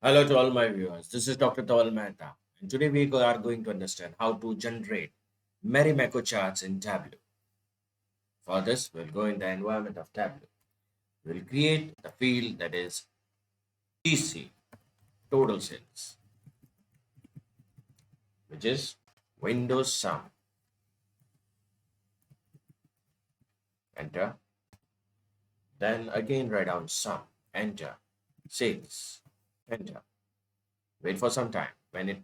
Hello to all my viewers. This is Dr. Dhaval Maheta, and today we are going to understand how to generate Marimekko charts in Tableau. For this, we'll go in the environment of Tableau. We'll create the field that is TC, total sales, which is Windows sum. Enter. Then again write down sum. Enter. Sales. Enter. Wait for some time. When it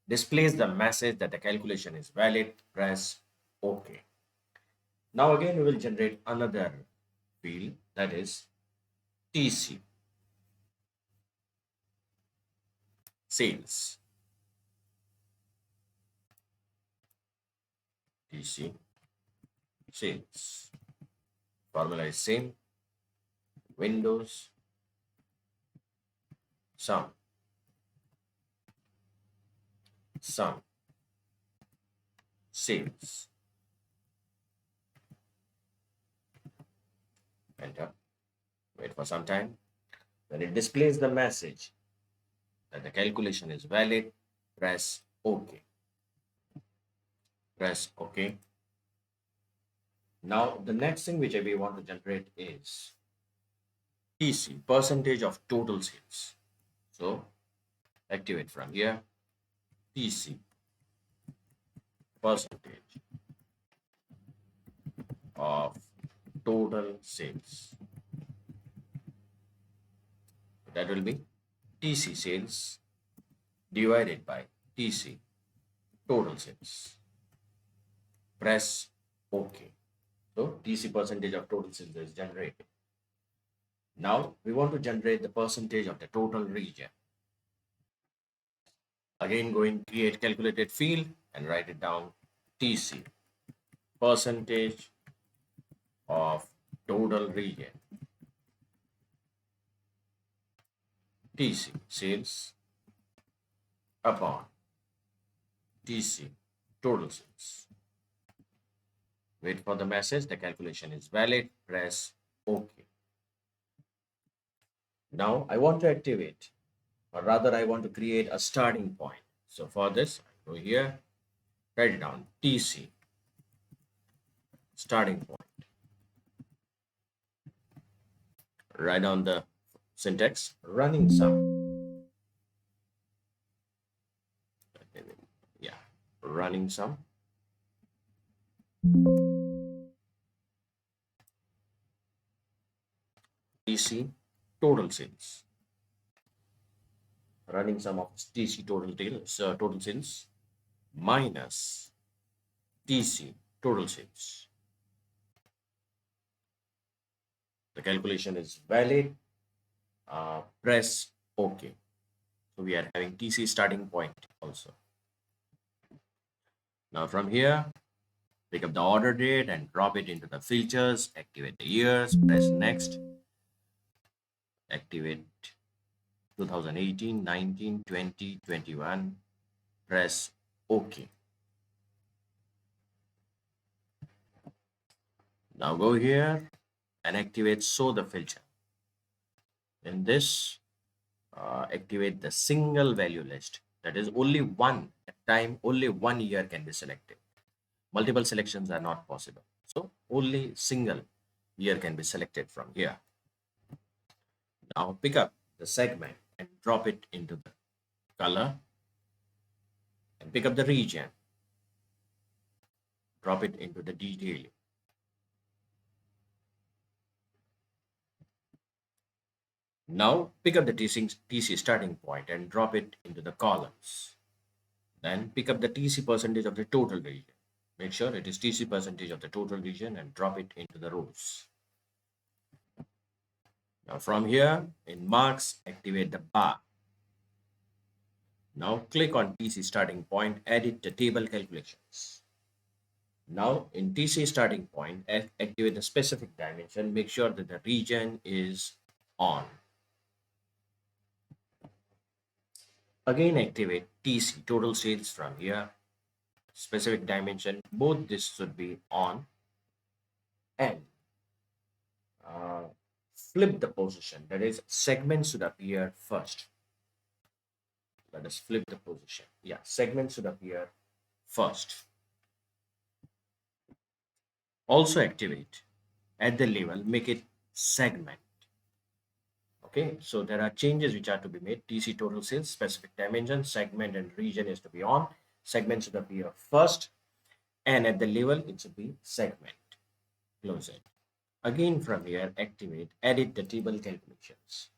displays the message that the calculation is valid, press OK. Now again we will generate another field that is TC, sales. TC, sales. Formula is same. Windows, sum, sum, sales. Enter. Wait for some time. When it displays the message that the calculation is valid, press OK. Press OK. Now the next thing which we want to generate is TC, percentage of total sales. So activate from here, TC, percentage of total sales. That will be TC sales divided by TC total sales. Press OK. So TC percentage of total sales is generated. Now we want to generate the percentage of the total region. Again, go in create calculated field and write it down TC, percentage of total region. TC sales upon TC total sales. Wait for the message, the calculation is valid, press OK. Now I want to activate, or rather I want to create a starting point. So for this, I go here, write it down, TC, starting point. Write down the syntax, running sum. Yeah, running sum. TC total sales. Running sum of TC total sales minus TC total sales. The calculation is valid. Press OK. So we are having TC starting point also. Now from here, pick up the order date and drop it into the filters, activate the years, press next, activate 2018, 19, 20, 21, press OK. Now go here and activate show the filter. In this, activate the single value list. That is only one at time, only 1 year can be selected. Multiple selections are not possible. So only single year can be selected from here. Now pick up the segment and drop it into the color and pick up the region. Drop it into the detail. Now pick up the TC starting point and drop it into the columns. Then pick up the TC percentage of the total region. Make sure it is TC percentage of the total region and drop it into the rows. Now from here in marks, activate the bar. Now click on TC starting point, edit the table calculations. Now in TC starting point, activate the specific dimension. Make sure that the region is on. Again activate TC total sales from here. Specific dimension, both this should be on, and flip the position, that is segment should appear first. Let us flip the position. Yeah, segment should appear first. Also activate at the level, make it segment. Okay, so there are changes which are to be made. TC total sales, specific dimension, segment and region is to be on. Segment should appear first, and at the level it should be segment. Close it. Again from here, activate, edit the table calculations.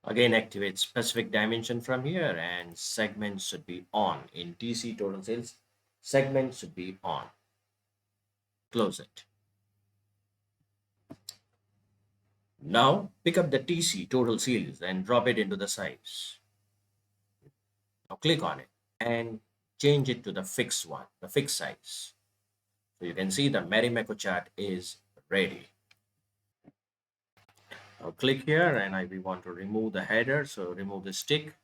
Again, activate specific dimension from here, and segment should be on. In TC total sales, segment should be on. Close it. Now pick up the TC total sales and drop it into the size. Now click on it and change it to the fixed one, the fixed size. So you can see the Marimekko chart is ready. Now click here, and we want to remove the header. So remove the stick.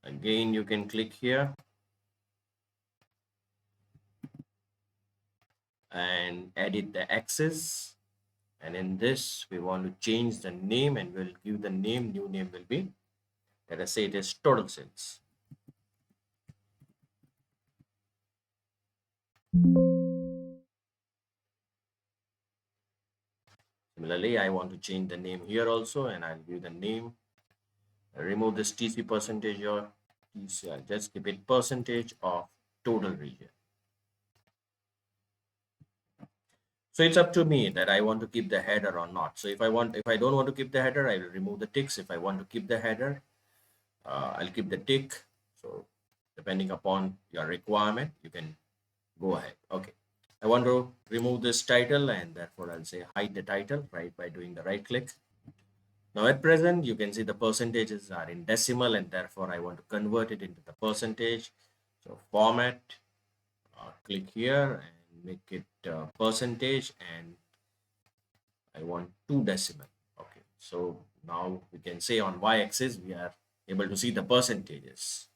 Again, you can click here and edit the axis. And in this, we want to change the name, and we'll give the name. New name will be, let us say it is total sales. Similarly, I want to change the name here also, and I'll give the name. Remove this TC percentage or TC. I'll just keep it percentage of total region. So it's up to me that I want to keep the header or not. So if I don't want to keep the header, I will remove the ticks. If I want to keep the header, I'll keep the tick. So depending upon your requirement, you can go ahead. Okay. I want to remove this title, and therefore I'll say hide the title, right, by doing the right click. Now at present, you can see the percentages are in decimal, and therefore I want to convert it into the percentage. So format, click here and make it percentage, and I want 2 decimal. Okay, so now we can say on y-axis we are able to see the percentages.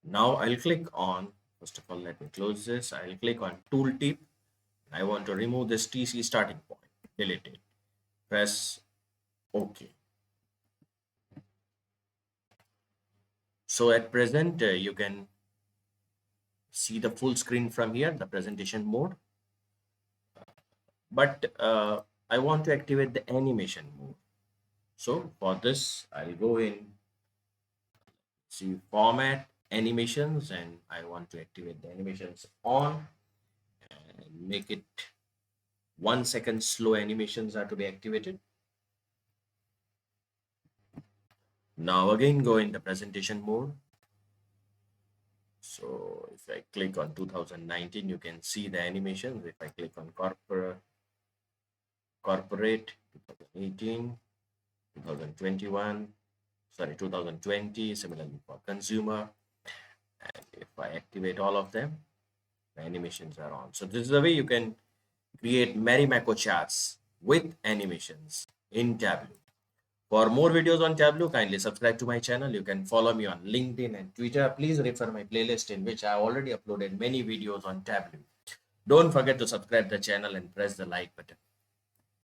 Now I'll click on, first of all, let me close this. I'll click on tooltip. I want to remove this TC starting point, delete it, press OK. So at present, you can see the full screen from here, the presentation mode. But I want to activate the animation mode. So for this, I'll go in, see format, animations, and I want to activate the animations on and make it 1 second slow animations are to be activated. Now again, go in the presentation mode. So if I click on 2019, you can see the animations. If I click on corporate 2018, 2021, sorry, 2020, similarly for consumer. And if I activate all of them, the animations are on. So this is the way you can create Marimekko charts with animations in Tableau. For more videos on Tableau, kindly subscribe to my channel. You can follow me on LinkedIn and Twitter. Please refer my playlist in which I have already uploaded many videos on Tableau. Don't forget to subscribe the channel and press the like button.